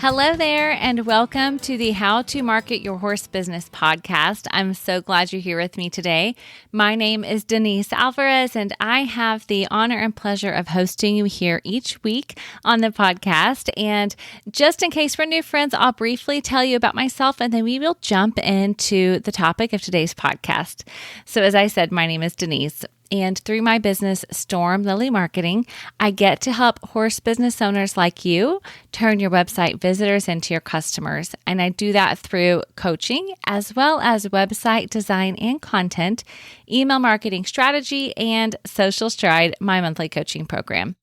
Hello there, and welcome to the How to Market Your Horse Business podcast. I'm so glad you're here with me today. My name is Denise Alvarez, and I have the honor and pleasure of hosting you here each week on the podcast. And just in case we're new friends, I'll briefly tell you about myself, and then we will jump into the topic of today's podcast. So as I said, my name is Denise. And through my business, Storm Lily Marketing, I get to help horse business owners like you turn your website visitors into your customers. And I do that through coaching, as well as website design and content, email marketing strategy, and Social Stride, my monthly coaching program.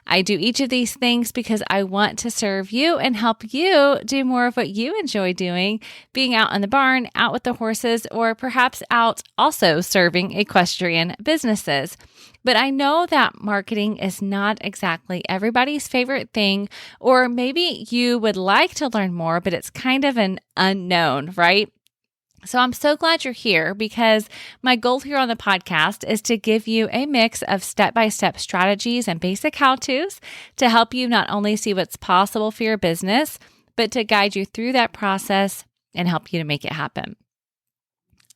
I do each of these things because I want to serve you and help you do more of what you enjoy doing, being out in the barn, out with the horses, or perhaps out also serving equestrian businesses. But I know that marketing is not exactly everybody's favorite thing, or maybe you would like to learn more, but it's kind of an unknown, right? So I'm so glad you're here because my goal here on the podcast is to give you a mix of step-by-step strategies and basic how-tos to help you not only see what's possible for your business, but to guide you through that process and help you to make it happen.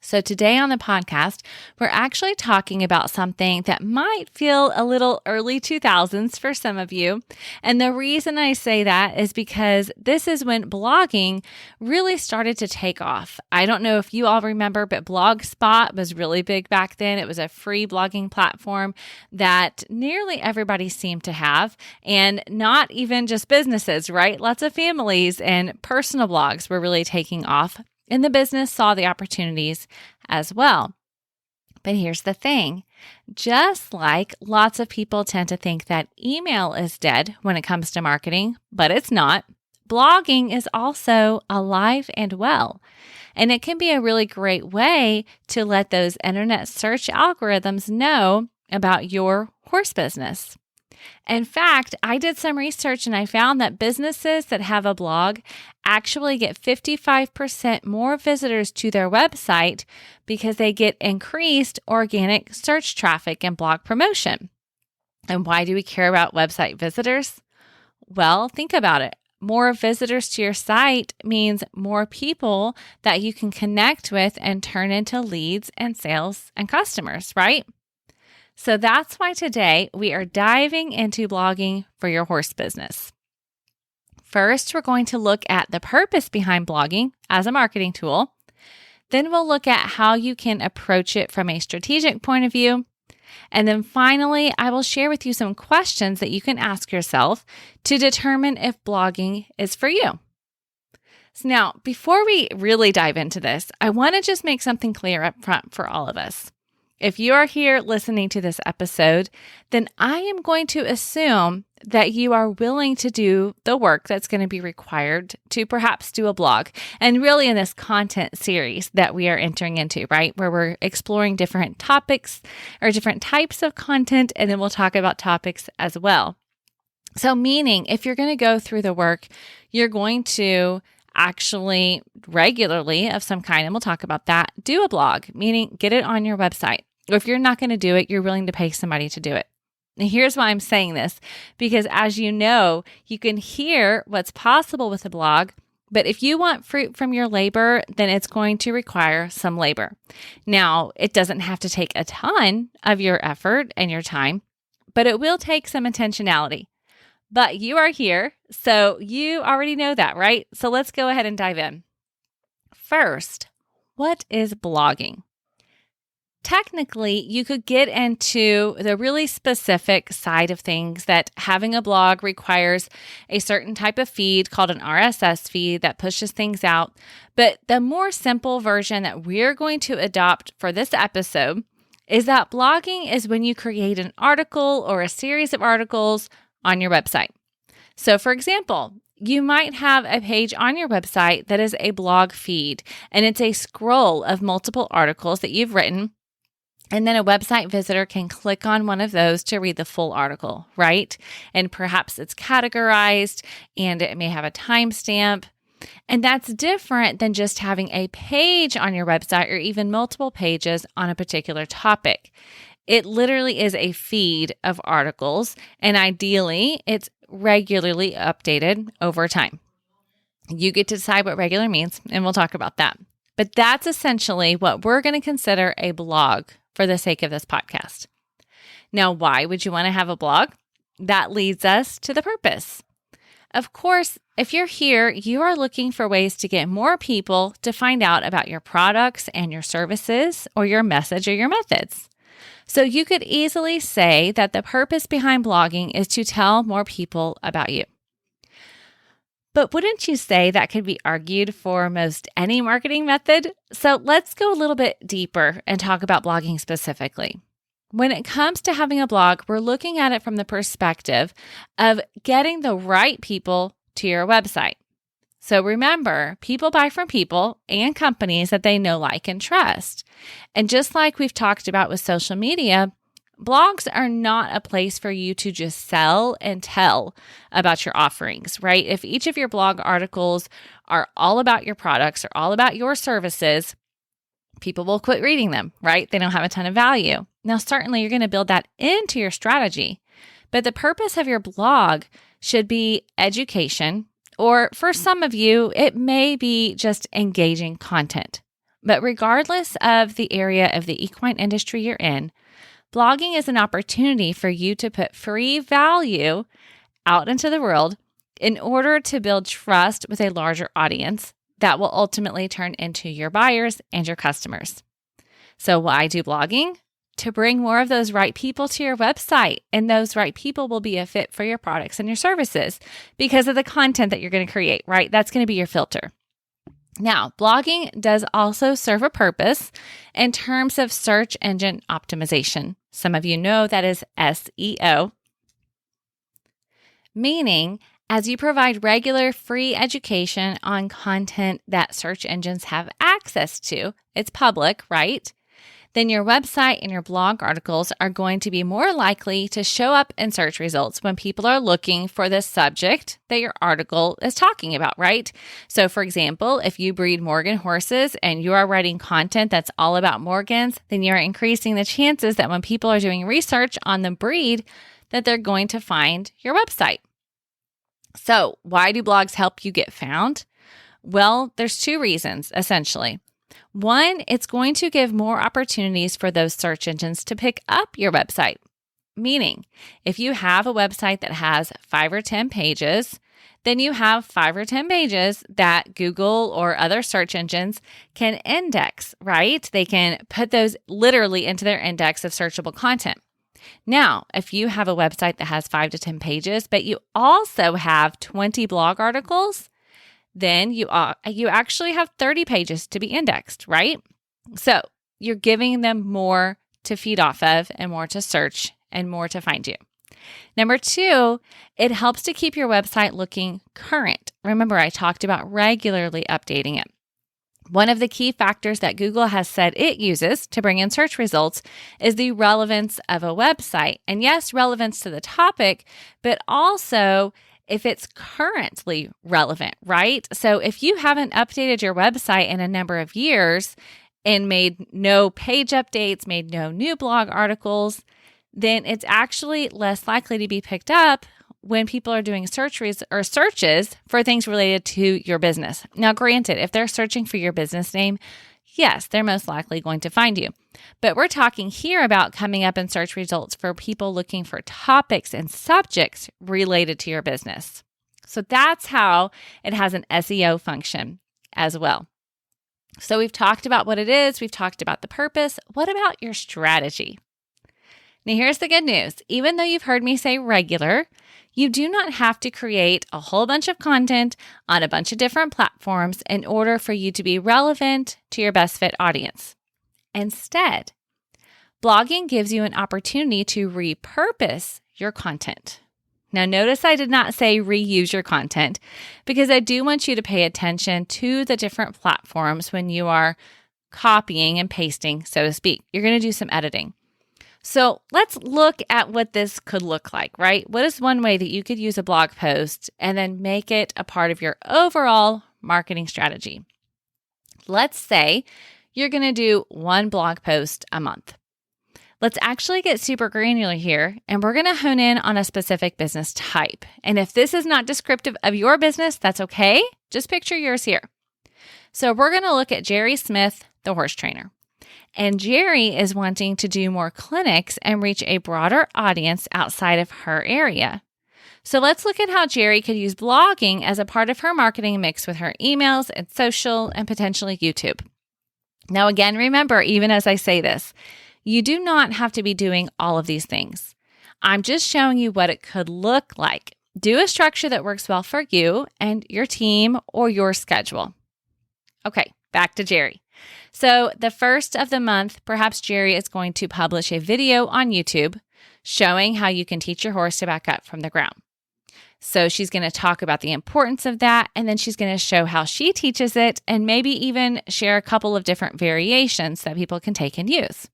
So today on the podcast, we're actually talking about something that might feel a little early 2000s for some of you. And the reason I say that is because this is when blogging really started to take off. I don't know if you all remember, but Blogspot was really big back then. It was a free blogging platform that nearly everybody seemed to have, and not even just businesses, right? Lots of families and personal blogs were really taking off. And the business saw the opportunities as well. But here's the thing. Just like lots of people tend to think that email is dead when it comes to marketing, but it's not, blogging is also alive and well. And it can be a really great way to let those internet search algorithms know about your horse business. In fact, I did some research and I found that businesses that have a blog actually get 55% more visitors to their website because they get increased organic search traffic and blog promotion. And why do we care about website visitors? Well, think about it. More visitors to your site means more people that you can connect with and turn into leads and sales and customers, right? So that's why today we are diving into blogging for your horse business. First, we're going to look at the purpose behind blogging as a marketing tool. Then we'll look at how you can approach it from a strategic point of view. And then finally, I will share with you some questions that you can ask yourself to determine if blogging is for you. So now, before we really dive into this, I want to just make something clear up front for all of us. If you are here listening to this episode, then I am going to assume that you are willing to do the work that's going to be required to perhaps do a blog. And really in this content series that we are entering into, right? Where we're exploring different topics or different types of content, and then we'll talk about topics as well. So meaning if you're going to go through the work, you're going to actually regularly of some kind, and we'll talk about that, do a blog, meaning get it on your website. Or if you're not going to do it, you're willing to pay somebody to do it. And here's why I'm saying this, because as you know, you can hear what's possible with a blog, but if you want fruit from your labor, then it's going to require some labor. Now, it doesn't have to take a ton of your effort and your time, but it will take some intentionality. But you are here, so you already know that, right? So let's go ahead and dive in. First, what is blogging? Technically, you could get into the really specific side of things that having a blog requires a certain type of feed called an RSS feed that pushes things out. But the more simple version that we're going to adopt for this episode is that blogging is when you create an article or a series of articles on your website. So for example, you might have a page on your website that is a blog feed, and it's a scroll of multiple articles that you've written. And then a website visitor can click on one of those to read the full article, right? And perhaps it's categorized and it may have a timestamp. And that's different than just having a page on your website or even multiple pages on a particular topic. It literally is a feed of articles, and ideally, it's regularly updated over time. You get to decide what regular means, and we'll talk about that. But that's essentially what we're going to consider a blog for the sake of this podcast. Now, why would you want to have a blog? That leads us to the purpose. Of course, if you're here, you are looking for ways to get more people to find out about your products and your services or your message or your methods. So you could easily say that the purpose behind blogging is to tell more people about you. But wouldn't you say that could be argued for most any marketing method? So let's go a little bit deeper and talk about blogging specifically. When it comes to having a blog, we're looking at it from the perspective of getting the right people to your website. So remember, people buy from people and companies that they know, like, and trust. And just like we've talked about with social media, blogs are not a place for you to just sell and tell about your offerings, right? If each of your blog articles are all about your products or all about your services, people will quit reading them, right? They don't have a ton of value. Now, certainly you're going to build that into your strategy, but the purpose of your blog should be education, or for some of you, it may be just engaging content. But regardless of the area of the equine industry you're in, blogging is an opportunity for you to put free value out into the world in order to build trust with a larger audience that will ultimately turn into your buyers and your customers. So why do blogging? To bring more of those right people to your website, and those right people will be a fit for your products and your services because of the content that you're going to create, right? That's going to be your filter. Now, blogging does also serve a purpose in terms of search engine optimization. Some of you know that is SEO, meaning as you provide regular free education on content that search engines have access to, it's public, right? Then your website and your blog articles are going to be more likely to show up in search results when people are looking for the subject that your article is talking about, right? So for example, if you breed Morgan horses and you are writing content that's all about Morgans, then you're increasing the chances that when people are doing research on the breed, that they're going to find your website. So why do blogs help you get found? Well, there's two reasons, essentially. One, it's going to give more opportunities for those search engines to pick up your website. Meaning, if you have a website that has 5 or 10 pages, then you have 5 or 10 pages that Google or other search engines can index, right? They can put those literally into their index of searchable content. Now, if you have a website that has 5 to 10 pages, but you also have 20 blog articles, then you actually have 30 pages to be indexed, right? So you're giving them more to feed off of and more to search and more to find you. Number 2, it helps to keep your website looking current. Remember, I talked about regularly updating it. One of the key factors that Google has said it uses to bring in search results is the relevance of a website. And yes, relevance to the topic, but also if it's currently relevant, right? So if you haven't updated your website in a number of years and made no page updates, made no new blog articles, then it's actually less likely to be picked up when people are doing searches for things related to your business. Now, granted, if they're searching for your business name, yes, they're most likely going to find you. But we're talking here about coming up in search results for people looking for topics and subjects related to your business. So that's how it has an SEO function as well. So we've talked about what it is. We've talked about the purpose. What about your strategy? Now, here's the good news. Even though you've heard me say regular, you do not have to create a whole bunch of content on a bunch of different platforms in order for you to be relevant to your best fit audience. Instead, blogging gives you an opportunity to repurpose your content. Now, notice I did not say reuse your content because I do want you to pay attention to the different platforms when you are copying and pasting, so to speak. You're going to do some editing. So let's look at what this could look like, right? What is one way that you could use a blog post and then make it a part of your overall marketing strategy? Let's say you're going to do one blog post a month. Let's actually get super granular here, and we're going to hone in on a specific business type. And if this is not descriptive of your business, that's okay. Just picture yours here. So we're going to look at Jerry Smith, the horse trainer. And Jerry is wanting to do more clinics and reach a broader audience outside of her area. So let's look at how Jerry could use blogging as a part of her marketing mix with her emails and social and potentially YouTube. Now, again, remember, even as I say this, you do not have to be doing all of these things. I'm just showing you what it could look like. Do a structure that works well for you and your team or your schedule. Okay, back to Jerry. So the first of the month, perhaps Jerry is going to publish a video on YouTube showing how you can teach your horse to back up from the ground. So she's going to talk about the importance of that, and then she's going to show how she teaches it and maybe even share a couple of different variations that people can take and use.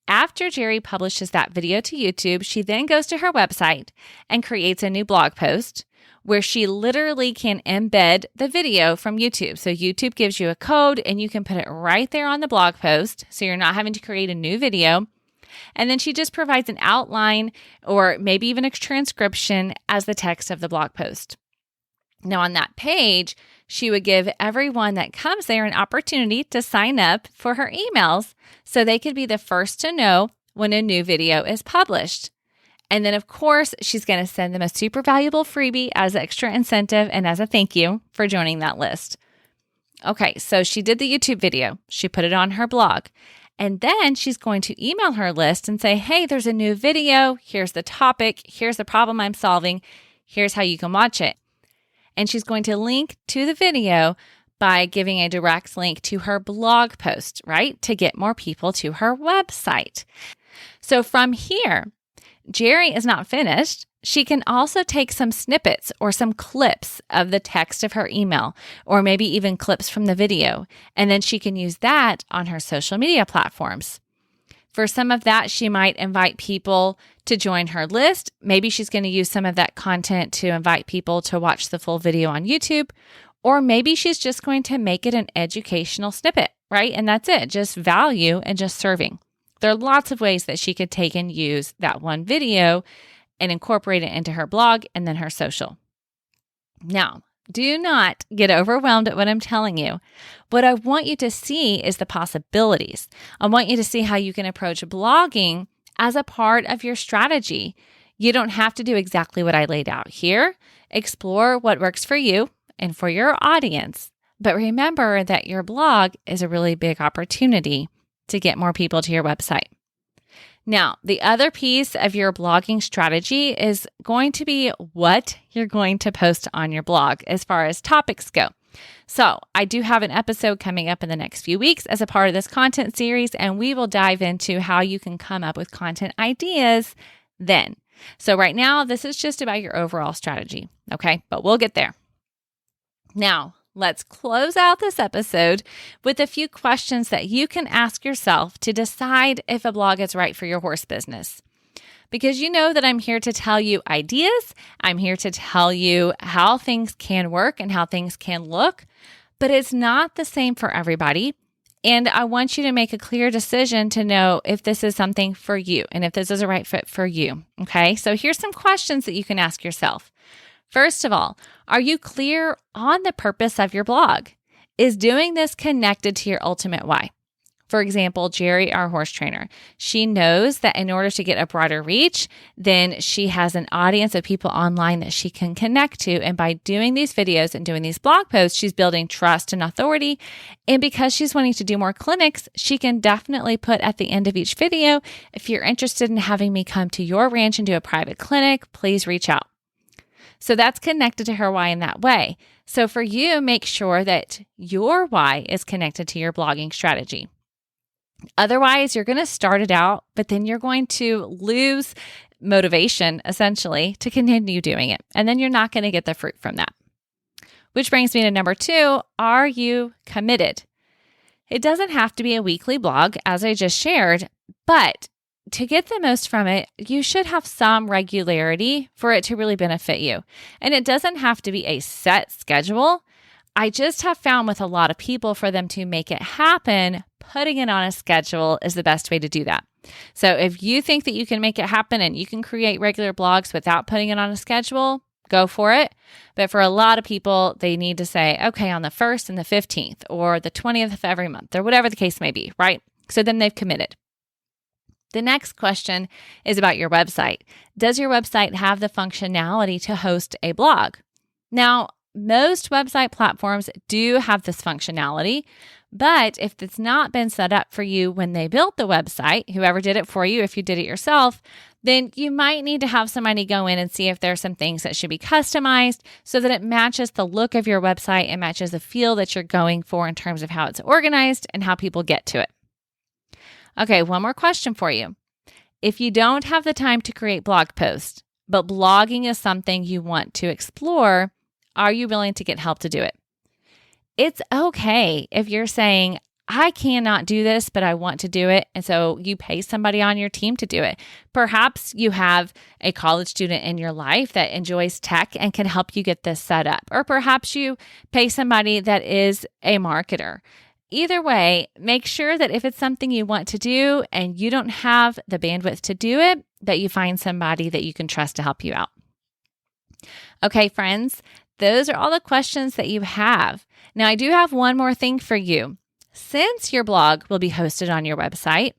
After Jerry publishes that video to YouTube, she then goes to her website and creates a new blog post where she literally can embed the video from YouTube. So YouTube gives you a code and you can put it right there on the blog post. So you're not having to create a new video. And then she just provides an outline or maybe even a transcription as the text of the blog post. Now on that page, she would give everyone that comes there an opportunity to sign up for her emails so they could be the first to know when a new video is published. And then, of course, she's going to send them a super valuable freebie as extra incentive and as a thank you for joining that list. Okay, so she did the YouTube video. She put it on her blog. And then she's going to email her list and say, hey, there's a new video. Here's the topic. Here's the problem I'm solving. Here's how you can watch it. And she's going to link to the video by giving a direct link to her blog post, right? To get more people to her website. So from here, Jerry is not finished. She can also take some snippets or some clips of the text of her email, or maybe even clips from the video, and then she can use that on her social media platforms. For some of that, she might invite people to join her list. Maybe she's going to use some of that content to invite people to watch the full video on YouTube, or maybe she's just going to make it an educational snippet, right? And that's it, just value and just serving. There are lots of ways that she could take and use that one video and incorporate it into her blog and then her social. Now, do not get overwhelmed at what I'm telling you. What I want you to see is the possibilities. I want you to see how you can approach blogging as a part of your strategy. You don't have to do exactly what I laid out here. Explore what works for you and for your audience. But remember that your blog is a really big opportunity to get more people to your website. Now, the other piece of your blogging strategy is going to be what you're going to post on your blog as far as topics go. So I do have an episode coming up in the next few weeks as a part of this content series, and we will dive into how you can come up with content ideas then. So right now, this is just about your overall strategy, okay? But we'll get there. Now, let's close out this episode with a few questions that you can ask yourself to decide if a blog is right for your horse business. Because you know that I'm here to tell you ideas, I'm here to tell you how things can work and how things can look, but it's not the same for everybody. And I want you to make a clear decision to know if this is something for you and if this is a right fit for you. Okay, so here's some questions that you can ask yourself. First of all, are you clear on the purpose of your blog? Is doing this connected to your ultimate why? For example, Jerry, our horse trainer, she knows that in order to get a broader reach, then she has an audience of people online that she can connect to. And by doing these videos and doing these blog posts, she's building trust and authority. And because she's wanting to do more clinics, she can definitely put at the end of each video, if you're interested in having me come to your ranch and do a private clinic, please reach out. So that's connected to her why in that way. So for you, make sure that your why is connected to your blogging strategy. Otherwise, you're going to start it out, but then you're going to lose motivation, essentially, to continue doing it. And then you're not going to get the fruit from that. Which brings me to number 2, are you committed? It doesn't have to be a weekly blog, as I just shared, but to get the most from it, you should have some regularity for it to really benefit you. And it doesn't have to be a set schedule. I just have found with a lot of people, for them to make it happen, putting it on a schedule is the best way to do that. So if you think that you can make it happen and you can create regular blogs without putting it on a schedule, go for it. But for a lot of people, they need to say, okay, on the 1st and the 15th or the 20th of every month or whatever the case may be, right? So then they've committed. The next question is about your website. Does your website have the functionality to host a blog? Now, most website platforms do have this functionality, but if it's not been set up for you when they built the website, whoever did it for you, if you did it yourself, then you might need to have somebody go in and see if there's some things that should be customized so that it matches the look of your website and matches the feel that you're going for in terms of how it's organized and how people get to it. Okay, one more question for you. If you don't have the time to create blog posts, but blogging is something you want to explore, are you willing to get help to do it? It's okay if you're saying, I cannot do this, but I want to do it. And so you pay somebody on your team to do it. Perhaps you have a college student in your life that enjoys tech and can help you get this set up. Or perhaps you pay somebody that is a marketer. Either way, make sure that if it's something you want to do and you don't have the bandwidth to do it, that you find somebody that you can trust to help you out. Okay, friends, those are all the questions that you have. Now, I do have one more thing for you. Since your blog will be hosted on your website,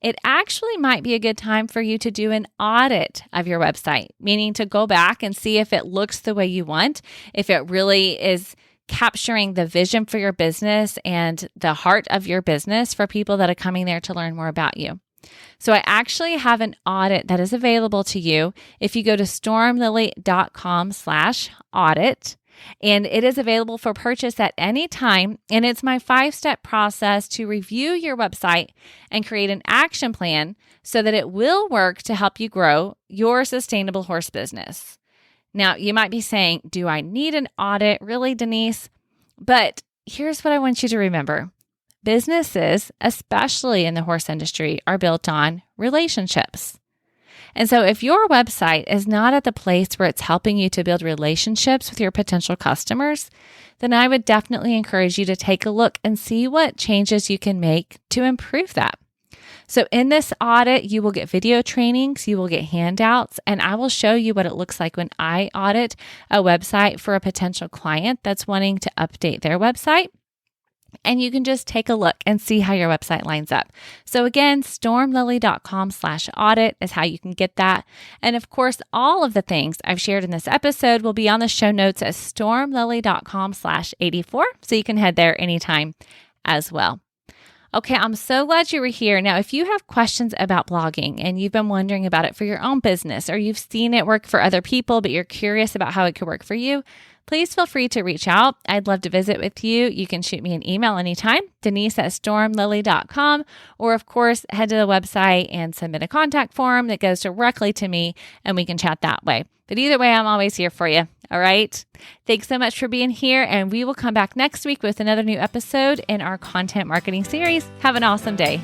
it actually might be a good time for you to do an audit of your website, meaning to go back and see if it looks the way you want, if it really is capturing the vision for your business and the heart of your business for people that are coming there to learn more about you. So I actually have an audit that is available to you if you go to stormlily.com/audit, and it is available for purchase at any time. And it's my 5-step process to review your website and create an action plan so that it will work to help you grow your sustainable horse business. Now, you might be saying, do I need an audit? Really, Denise? But here's what I want you to remember. Businesses, especially in the horse industry, are built on relationships. And so if your website is not at the place where it's helping you to build relationships with your potential customers, then I would definitely encourage you to take a look and see what changes you can make to improve that. So in this audit, you will get video trainings, you will get handouts, and I will show you what it looks like when I audit a website for a potential client that's wanting to update their website. And you can just take a look and see how your website lines up. So again, stormlily.com/audit is how you can get that. And of course, all of the things I've shared in this episode will be on the show notes at stormlily.com/84. So you can head there anytime as well. Okay, I'm so glad you were here. Now, if you have questions about blogging and you've been wondering about it for your own business, or you've seen it work for other people, but you're curious about how it could work for you, please feel free to reach out. I'd love to visit with you. You can shoot me an email anytime, denise@stormlily.com, or of course, head to the website and submit a contact form that goes directly to me and we can chat that way. But either way, I'm always here for you. All right. Thanks so much for being here. And we will come back next week with another new episode in our content marketing series. Have an awesome day.